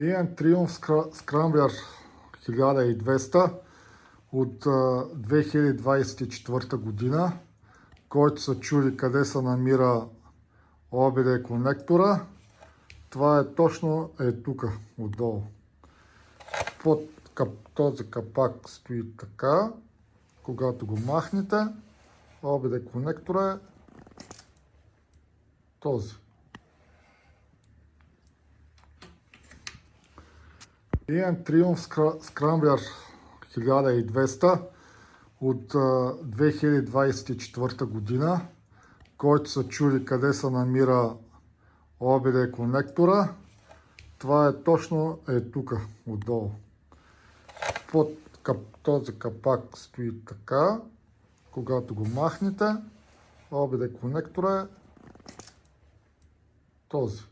Имам Triumph Scrambler 1200 от 2024 година, който се чуди къде се намира OBD конектора. Това е точно тук, отдолу. Под този капак стои така. Когато го махнете, OBD конектора е този. Имам Triumph Scrambler 1200 от 2024 година, който се чуди къде се намира OBD конектора. Това е точно тук, отдолу. Под този капак стои така. Когато го махнете, OBD конектора е този.